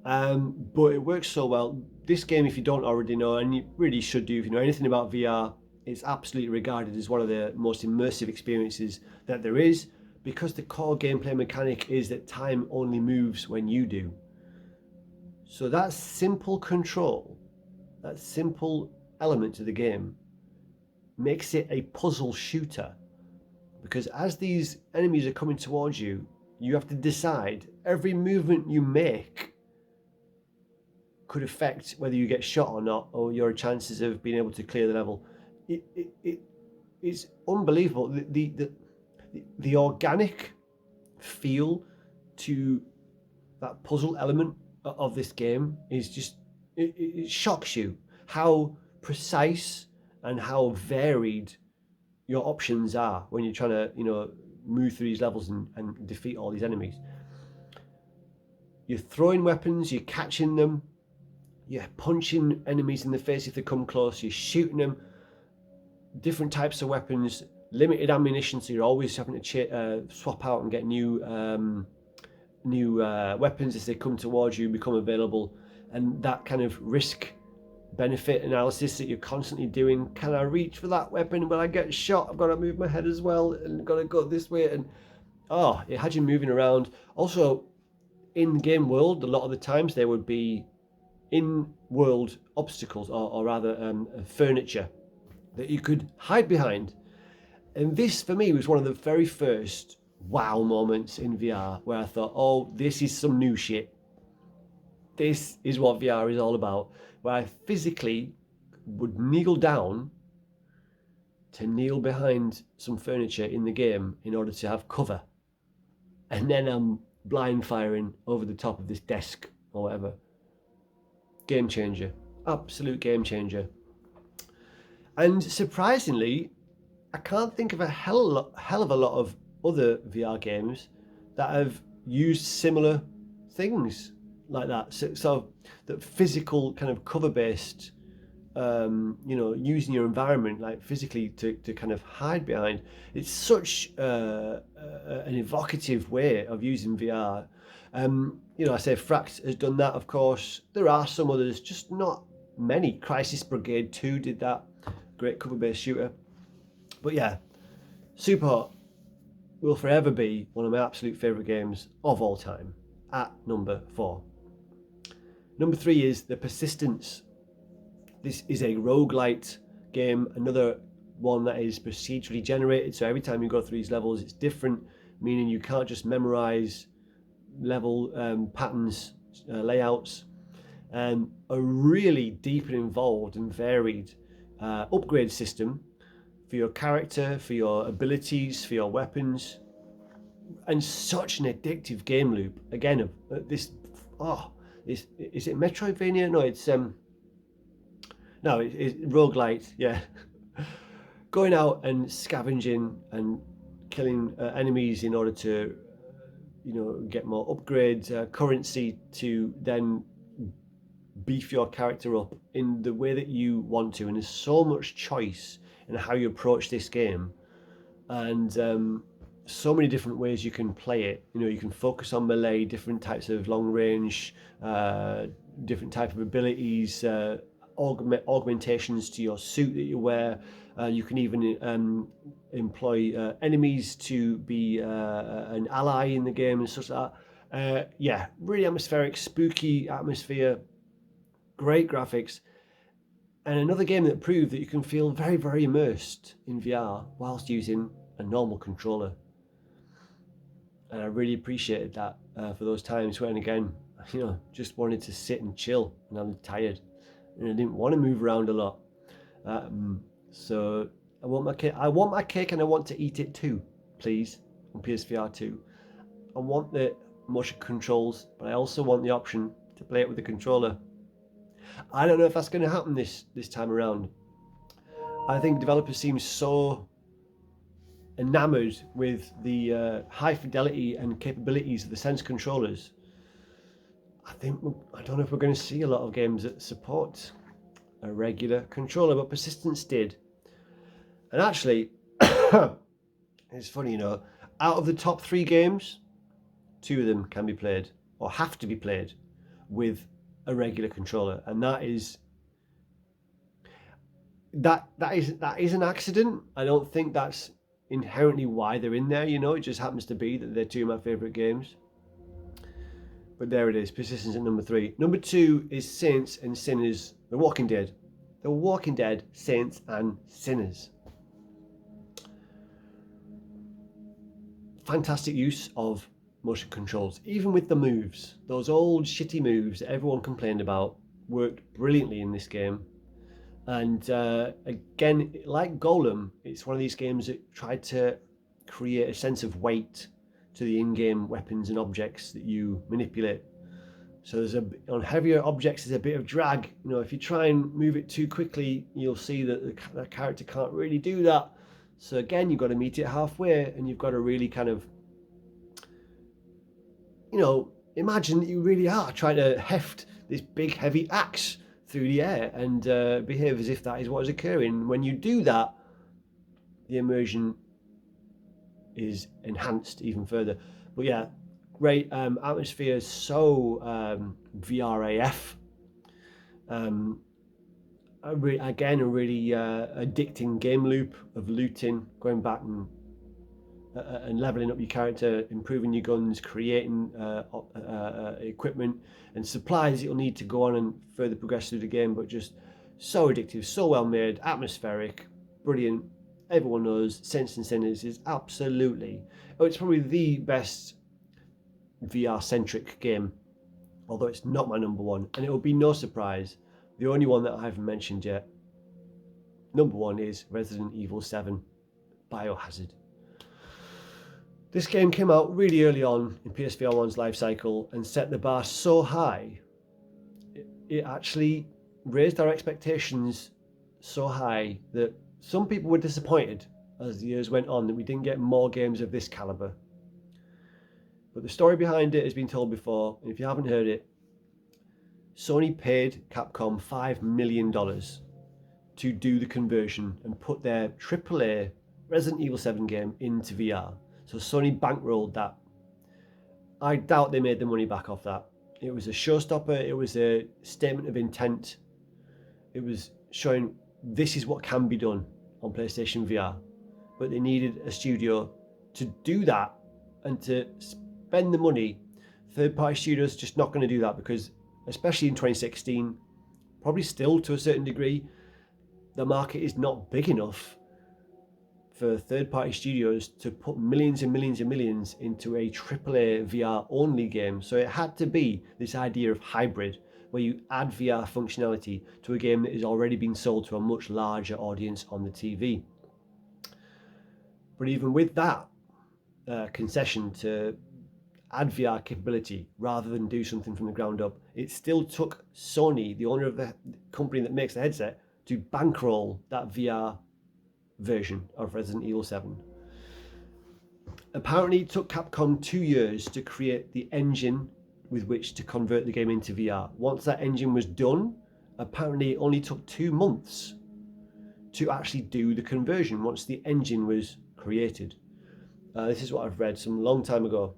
But it works so well. This game, if you don't already know, and you really should do if you know anything about VR, it's absolutely regarded as one of the most immersive experiences that there is, because the core gameplay mechanic is that time only moves when you do. So that simple control, that simple element to the game, makes it a puzzle shooter. Because as these enemies are coming towards you, you have to decide every movement you make could affect whether you get shot or not, or your chances of being able to clear the level. It's unbelievable. The organic feel to that puzzle element of this game is just, it shocks you how precise and how varied your options are when you're trying to, you know, move through these levels and defeat all these enemies. You're throwing weapons, you're catching them, you're punching enemies in the face if they come close, you're shooting them, different types of weapons, limited ammunition, so you're always having to swap out and get new weapons as they come towards you, become available. And that kind of risk benefit analysis that you're constantly doing. Can I reach for that weapon? When I get shot, I've got to move my head as well and got to go this way. And it had you moving around. Also, in game world, a lot of the times there would be in-world obstacles, or rather furniture that you could hide behind. And this, for me, was one of the very first wow moments in VR where I thought, oh, this is some new shit. This is what VR is all about. Where I physically would kneel down to kneel behind some furniture in the game in order to have cover. And then I'm blind firing over the top of this desk or whatever. Game changer. Absolute game changer. And surprisingly, I can't think of a hell of a lot of other VR games that have used similar things like that. So that physical kind of cover-based, using your environment like physically to kind of hide behind. It's such an evocative way of using VR. I say Fracked has done that, of course. There are some others, just not many. Crisis Brigade 2 did that. Great cover-based shooter. But yeah, Superhot will forever be one of my absolute favourite games of all time, at number 4. Number 3 is The Persistence. This is a roguelite game, another one that is procedurally generated, so every time you go through these levels it's different, meaning you can't just memorise level patterns, layouts. a really deep and involved and varied upgrade system for your character, for your abilities, for your weapons, and such an addictive game loop. Again, is it Metroidvania? No, it's roguelite. Yeah, going out and scavenging and killing enemies in order to, get more upgrades, currency to then beef your character up in the way that you want to. And there's so much choice in how you approach this game, and so many different ways you can play it. You can focus on melee, different types of long range, different type of abilities, augmentations to your suit that you wear. You can even employ enemies to be an ally in the game and such like that. Really atmospheric, spooky atmosphere, great graphics, and another game that proved that you can feel very, very immersed in VR whilst using a normal controller. And I really appreciated that for those times when, again, just wanted to sit and chill, and I'm tired, and I didn't want to move around a lot. So I want my cake. And I want to eat it too, please, on PSVR 2. I want the motion controls, but I also want the option to play it with the controller. I don't know if that's going to happen this time around. I think developers seem so enamored with the high fidelity and capabilities of the Sense controllers. I don't know if we're going to see a lot of games that support a regular controller, but Persistence did. And actually, it's funny, out of the top 3 games, 2 of them can be played, or have to be played, with a regular controller, and that is an accident. I don't think that's inherently why they're in there. It just happens to be that they're 2 of my favorite games. But there it is, Persistence at number 3. Number 2 is Saints and Sinners: The Walking Dead. The Walking Dead, Saints and Sinners. Fantastic use of motion controls, even with the moves. Those old shitty moves that everyone complained about worked brilliantly in this game. And again, like Golem, it's one of these games that tried to create a sense of weight to the in-game weapons and objects that you manipulate. So on heavier objects, there's a bit of drag. If you try and move it too quickly, you'll see that the character can't really do that. So again, you've got to meet it halfway, and you've got to really kind of, imagine that you really are trying to heft this big heavy axe through the air and behave as if that is what is occurring. When you do that, the immersion is enhanced even further. But yeah, great atmosphere, so VR AF. A really addicting game loop of looting, going back and leveling up your character, improving your guns, creating equipment and supplies that you'll need to go on and further progress through the game. But just so addictive, so well made, atmospheric, brilliant. Everyone knows Saints and Sinners is it's probably the best VR centric game, although it's not my number 1, and it will be no surprise, the only one that I haven't mentioned yet. Number 1 is Resident Evil 7 Biohazard. This game came out really early on in PSVR 1's life cycle and set the bar so high, it actually raised our expectations so high that some people were disappointed as the years went on that we didn't get more games of this caliber. But the story behind it has been told before, and if you haven't heard it, Sony paid Capcom $5 million to do the conversion and put their AAA Resident Evil 7 game into VR. So Sony bankrolled that. I doubt they made the money back off that. It was a showstopper, it was a statement of intent. It was showing this is what can be done on PlayStation VR. But they needed a studio to do that and to spend the money. Third-party studios just not going to do that because, especially in 2016, probably still to a certain degree, the market is not big enough for third-party studios to put millions and millions and millions into a AAA VR-only game. So it had to be this idea of hybrid, where you add VR functionality to a game that is already being sold to a much larger audience on the TV. But even with that concession to add VR capability rather than do something from the ground up, it still took Sony, the owner of the company that makes the headset, to bankroll that VR version of Resident Evil 7. Apparently it took Capcom 2 years to create the engine with which to convert the game into VR. Once that engine was done, apparently it only took 2 months to actually do the conversion once the engine was created. This is what I've read some long time ago.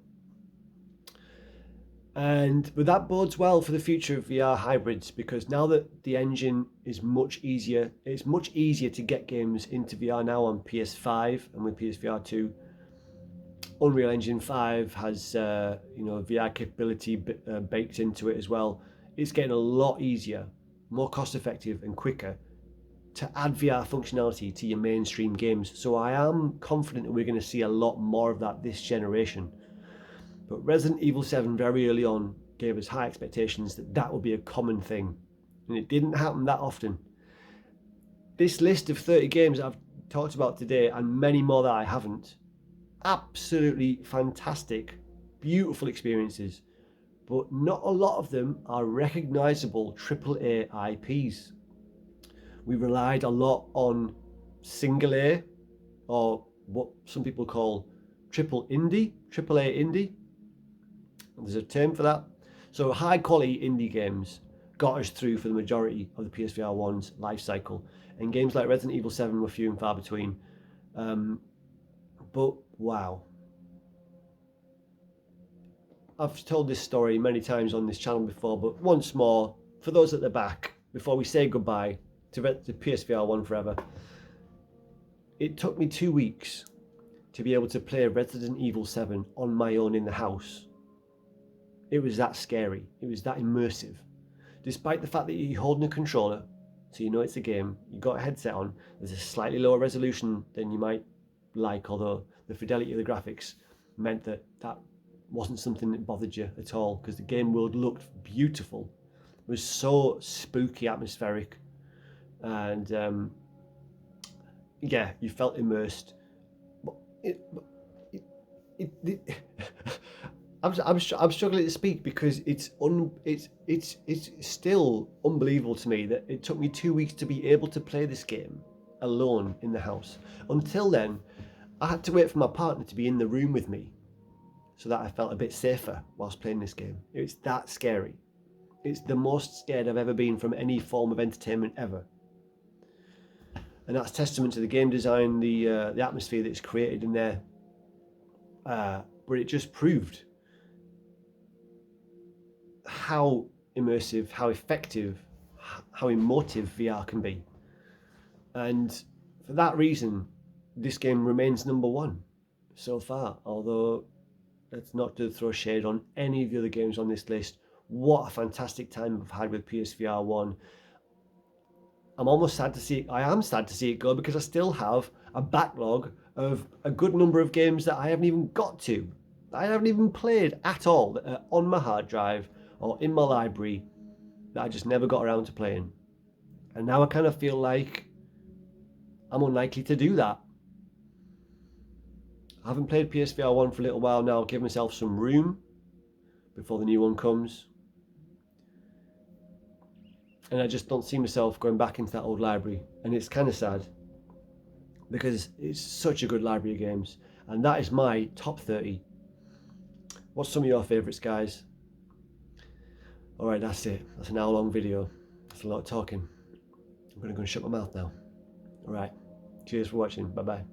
But that bodes well for the future of VR hybrids, because now that the engine is much easier, it's much easier to get games into VR now on PS5 and with PSVR 2. Unreal Engine 5 has VR capability baked into it as well. It's getting a lot easier, more cost effective and quicker to add VR functionality to your mainstream games. So I am confident that we're going to see a lot more of that this generation. But Resident Evil 7 very early on gave us high expectations that that would be a common thing. And it didn't happen that often. This list of 30 games that I've talked about today, and many more that I haven't, absolutely fantastic, beautiful experiences. But not a lot of them are recognizable AAA IPs. We relied a lot on single A, or what some people call AAA indie. There's a term for that. So high quality indie games got us through for the majority of the PSVR 1's life cycle. And games like Resident Evil 7 were few and far between. But wow. I've told this story many times on this channel before, but once more, for those at the back, before we say goodbye to PSVR 1 forever, it took me 2 weeks to be able to play Resident Evil 7 on my own in the house. It was that scary. It was that immersive. Despite the fact that you're holding a controller, so you know it's a game, you got a headset on, there's a slightly lower resolution than you might like, although the fidelity of the graphics meant that that wasn't something that bothered you at all, because the game world looked beautiful. It was so spooky, atmospheric, and yeah, you felt immersed. I'm struggling to speak because it's still unbelievable to me that it took me 2 weeks to be able to play this game alone in the house. Until then, I had to wait for my partner to be in the room with me so that I felt a bit safer whilst playing this game. It's that scary. It's the most scared I've ever been from any form of entertainment ever. And that's testament to the game design, the atmosphere that's created in there. But it just proved how immersive, how effective, how emotive VR can be. And for that reason, this game remains number one so far, although that's not to throw shade on any of the other games on this list. What a fantastic time I've had with PSVR 1. I am sad to see it go, because I still have a backlog of a good number of games that I haven't even got to. I haven't even played at all, that are on my hard drive or in my library, that I just never got around to playing. And now I kind of feel like I'm unlikely to do that. I haven't played PSVR 1 for a little while now. I'll give myself some room before the new one comes. And I just don't see myself going back into that old library. And it's kind of sad, because it's such a good library of games. And that is my top 30. What's some of your favourites, guys? Alright, that's it. That's an hour-long video. That's a lot of talking. I'm going to go and shut my mouth now. Alright. Cheers for watching. Bye-bye.